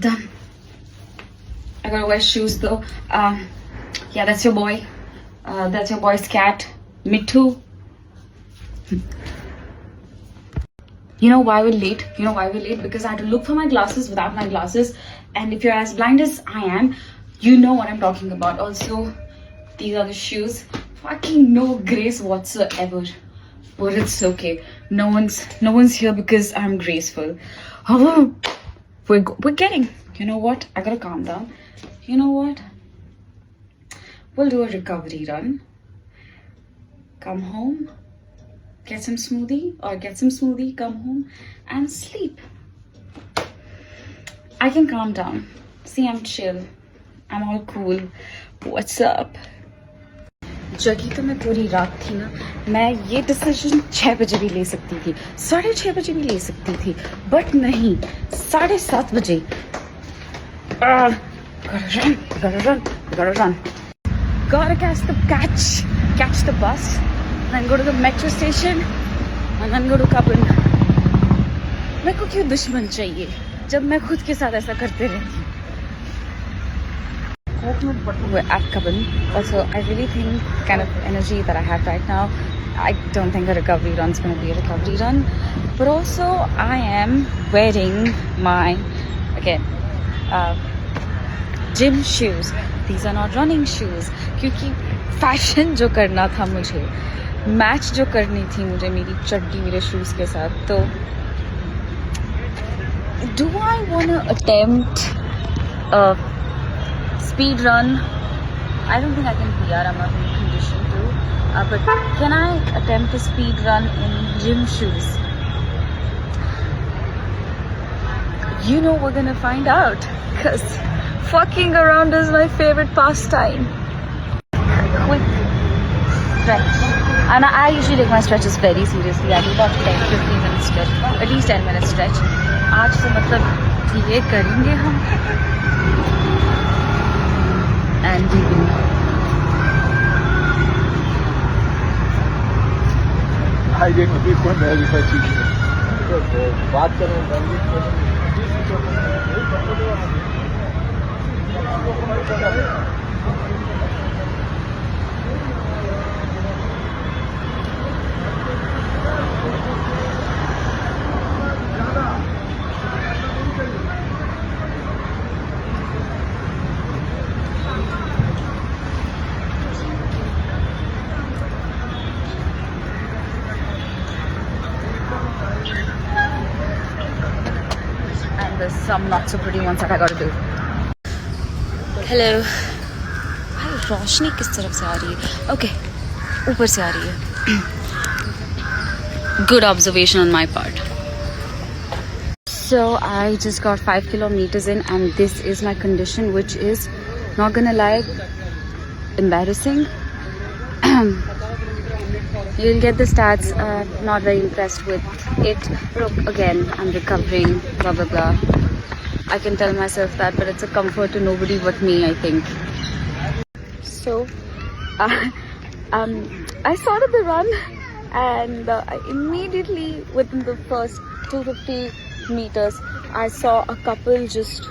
Done. I gotta wear shoes though. Yeah, that's your boy. That's your boy's cat, Mithu. You know why we're late? Because I had to look for my glasses without my glasses. And if you're as blind as I am, you know what I'm talking about. Also, these are the shoes. Fucking no grace whatsoever. But it's okay. No one's here because I'm graceful. Oh, we're getting. You know what? I gotta calm down. You know what? We'll do a recovery run. Come home. Get some smoothie, come home and sleep. I can calm down. See, I'm chill. I'm all cool. What's up? जगी तो मैं पूरी रात थी ना, मैं ये decision 6 बजे भी ले सकती थी, 6:30 बजे भी ले सकती थी, बट नहीं, 7:30 बजे. Gotta run. Gotta catch the bus, then go to the metro station, and then go to Cubbon. मेरे को क्यों दुश्मन चाहिए जब मैं खुद के साथ ऐसा करते रहती हूँ. We're at Cubbon. Also, I really think kind of energy that I have right now, I don't think a recovery run's going to be a recovery run. But also, I am wearing my, again, gym shoes. These are not running shoes. क्योंकि fashion जो करना था मुझे, match जो करनी थी मुझे मेरी चड्डी मेरे shoes के साथ, तो do I want to attempt a speed run? I don't think I can PR. I'm not in condition to. But can I attempt a speed run in gym shoes? You know we're gonna find out. Because fucking around is my favorite pastime. Quick stretch. And I usually take my stretches very seriously. I do about 10-15 minute stretch. At least 10 minute stretch. आज से मतलब ये करेंगे हम. And we will. I didn't be one there if I see बात and there's some not so pretty ones that I gotta do. Hello. भाई रोशनी किस तरफ से आ रही है? Okay, ऊपर से आ रही है. Good observation on my part. So I just got 5 kilometers in, and this is my condition, which is, not gonna lie, embarrassing. You'll get the stats. Not very impressed with it. Look, again, I'm recovering, blah blah blah. I can tell myself that, but it's a comfort to nobody but me, I think. So, I started the run, and I immediately, within the first 250 meters, I saw a couple just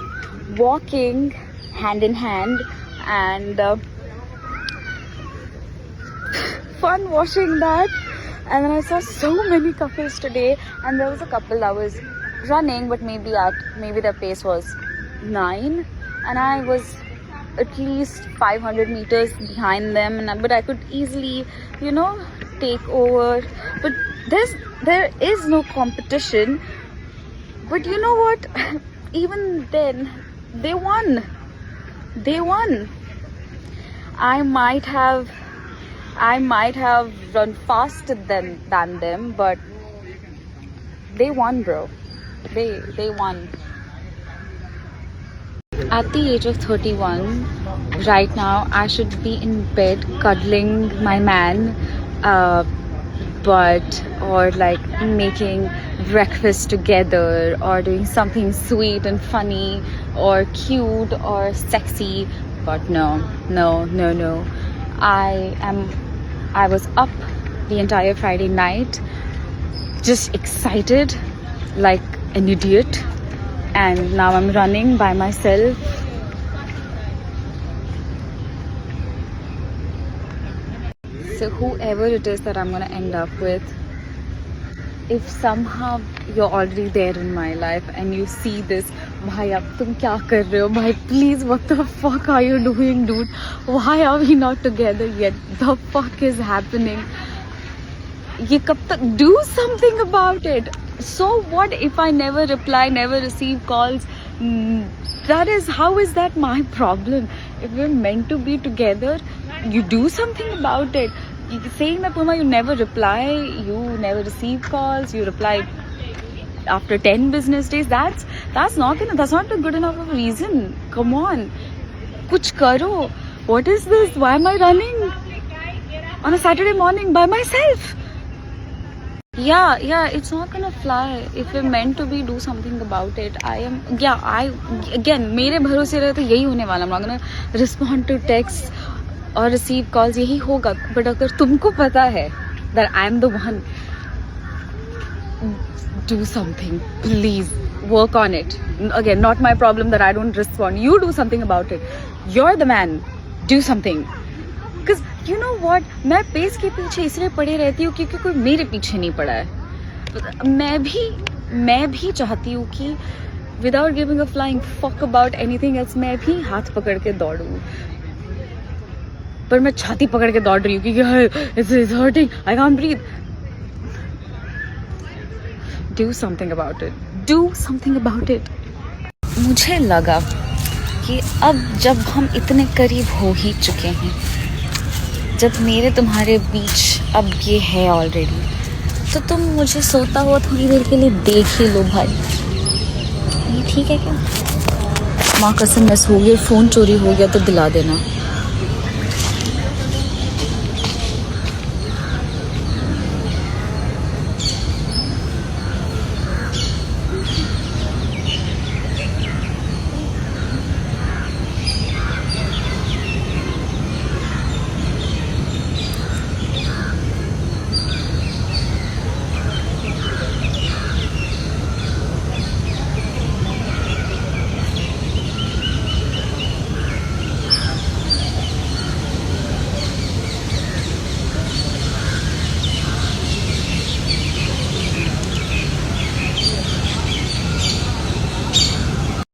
walking hand in hand, and fun watching that. And then I saw so many couples today, and there was a couple that was running, but maybe their pace was 9, and I was at least 500 meters behind them, but I could easily, take over. But there is no competition. But you know what? Even then, they won. I might have run faster than them, but they won, bro. They won. At the age of 31, right now, I should be in bed cuddling my man, or like making breakfast together, or doing something sweet and funny, or cute, or sexy. But no. I was up the entire Friday night, just excited like an idiot, and now I'm running by myself. So whoever it is that I'm gonna end up with, if somehow you're already there in my life and you see this, bhai ab tum kya kar rahe ho bhai, please, what the fuck are you doing, dude? Why are we not together yet? The fuck is happening? Ye kab tak? Do something about it. So what if I never reply, never receive calls? How is that my problem? If we're meant to be together, you do something about it. Saying that, Puma, you never reply, you never receive calls, you reply after 10 business days, that's not a good enough of a reason. Come on, kuch karo. What is this? Why am I running on a Saturday morning by myself? Yeah, it's not gonna fly. If we're meant to be, do something about it. Again, मेरे भरोसे रहे तो यही होने वाला. I'm not gonna respond to texts और receive calls, यही होगा. But अगर तुमको पता है that I'm the one, do something. Please, work on it. Again, not my problem that I don't respond. You do something about it. You're the man. Do something. Because you know what, मैं pace के पीछे इसलिए पड़ी रहती हूँ क्योंकि कोई मेरे पीछे नहीं पड़ा है. मैं भी चाहती हूँ कि without giving a flying fuck about anything else, मैं भी हाथ पकड़ के दौड़ूँ. पर मैं छाती पकड़ के दौड़ रही हूँ क्योंकि it's hurting, I can't breathe. Do something about it. Do something about it. मुझे लगा कि अब जब हम इतने करीब हो ही चुके हैं, जब मेरे तुम्हारे बीच अब ये है ऑलरेडी, तो तुम मुझे सोता हुआ थोड़ी देर के लिए देख ही लो भाई. ये ठीक है क्या? माँ कसम मिस हो गई, फ़ोन चोरी हो गया तो दिला देना.